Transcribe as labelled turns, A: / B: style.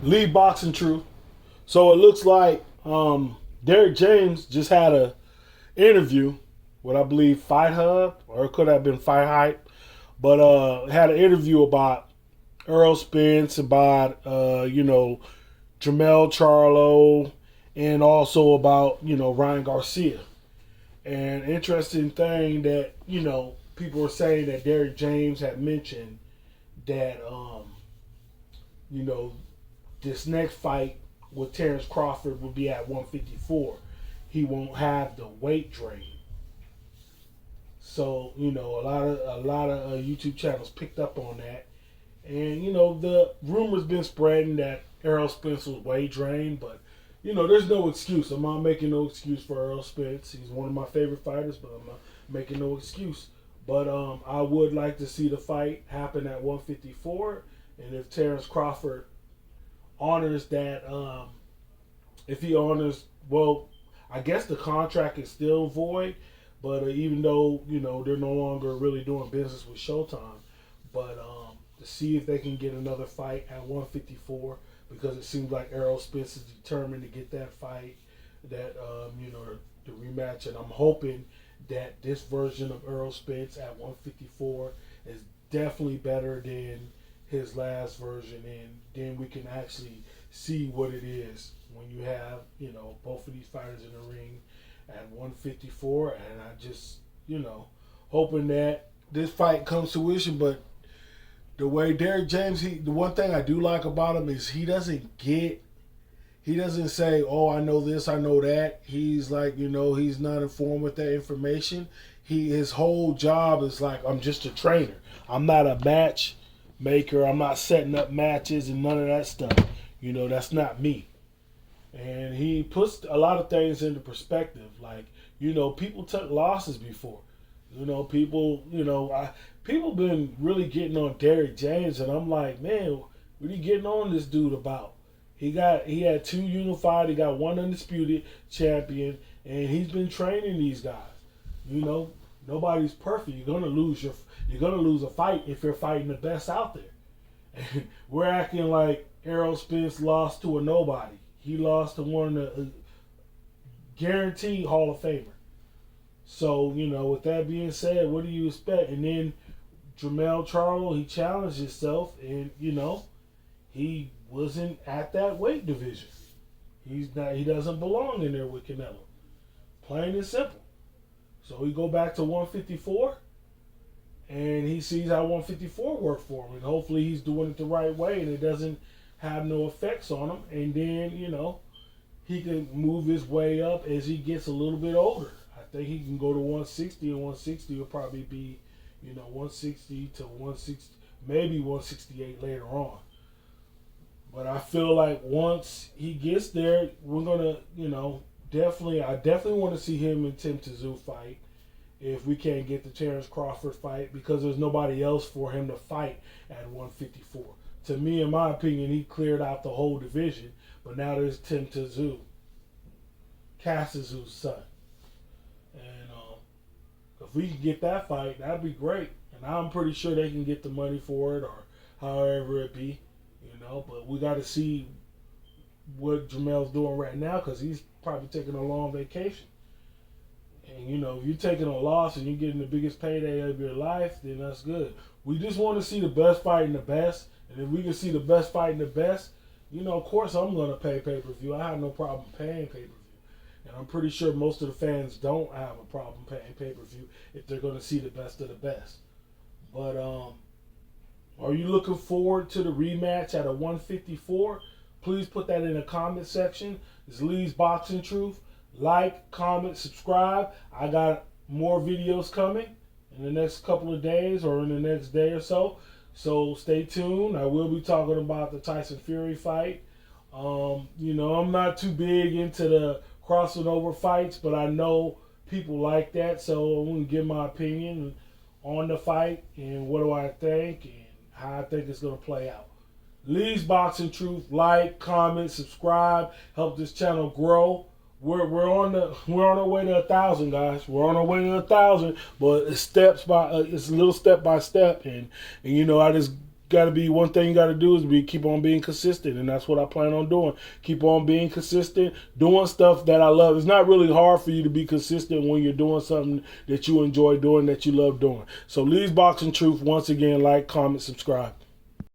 A: Lead Boxing Truth. So it looks like Derrick James just had a interview with, I believe, Fight Hub, or it could have been Fight Hype, but had an interview about Errol Spence, about Jamel Charlo, and also about Ryan Garcia. And interesting thing that people were saying that Derrick James had mentioned that you know this next fight with Terrence Crawford will be at 154. He won't have the weight drain. So a lot of YouTube channels picked up on that, and the rumors been spreading that Errol Spence was weight drained, but there's no excuse. I'm not making no excuse for Errol Spence. He's one of my favorite fighters, but I'm not making no excuse. But I would like to see the fight happen at 154, and if Terrence Crawford honors that, if he honors, well, I guess the contract is still void, but even though they're no longer really doing business with Showtime, but to see if they can get another fight at 154, because it seems like Errol Spence is determined to get that fight, that the rematch, and I'm hoping that this version of Errol Spence at 154 is definitely better than his last version, and then we can actually see what it is when you have both of these fighters in the ring at 154, and I just hoping that this fight comes to fruition. But the way Derrick James, the one thing I do like about him is he doesn't say, oh, I know this, I know that. He's like, he's not informed with that information. His whole job is like, I'm just a trainer. I'm not a match maker. I'm not setting up matches and none of that stuff. That's not me. And he puts a lot of things into perspective. Like, people took losses before. People been really getting on Derrick James, and I'm like, man, what are you getting on this dude about? He had two unified, he got one undisputed champion, and he's been training these guys. Nobody's perfect. You're gonna lose a fight if you're fighting the best out there. And we're acting like Errol Spence lost to a nobody. He lost to one of the guaranteed Hall of Famer. So, with that being said, what do you expect? And then Jamel Charlo, he challenged himself, and he wasn't at that weight division. He doesn't belong in there with Canelo. Plain and simple. So he go back to 154, and he sees how 154 worked for him, and hopefully he's doing it the right way, and it doesn't have no effects on him. And then he can move his way up as he gets a little bit older. I think he can go to 160, and 160 will probably be 160 to 160, maybe 168 later on. But I feel like once he gets there, we're gonna, I definitely want to see him and Tim Tszyu fight if we can't get the Terrence Crawford fight, because there's nobody else for him to fight at 154. To me, in my opinion, he cleared out the whole division, but now there's Tim Tszyu, Cass Tszyu's son. And if we can get that fight, that'd be great. And I'm pretty sure they can get the money for it, or however it be. But we got to see what Jamel's doing right now, because he's probably taking a long vacation. And, if you're taking a loss and you're getting the biggest payday of your life, then that's good. We just want to see the best fighting the best. And if we can see the best fighting the best, of course I'm going to pay pay-per-view. I have no problem paying pay-per-view. And I'm pretty sure most of the fans don't have a problem paying pay-per-view if they're going to see the best of the best. But, are you looking forward to the rematch at a 154? Please put that in the comment section. It's Lee's Boxing Truth. Like, comment, subscribe. I got more videos coming in the next couple of days, or in the next day or so. So stay tuned. I will be talking about the Tyson Fury fight. I'm not too big into the crossing over fights, but I know people like that. So I'm going to give my opinion on the fight and what do I think, and how I think it's going to play out. Lee's Boxing Truth. Like, comment, subscribe. Help this channel grow. We're on our way to 1,000, guys. We're on our way to 1,000, but it's a little step by step, and I just got to be one thing you got to do is keep on being consistent, and that's what I plan on doing. Keep on being consistent, doing stuff that I love. It's not really hard for you to be consistent when you're doing something that you enjoy doing, that you love doing. So Lee's Boxing Truth, once again, like, comment, subscribe.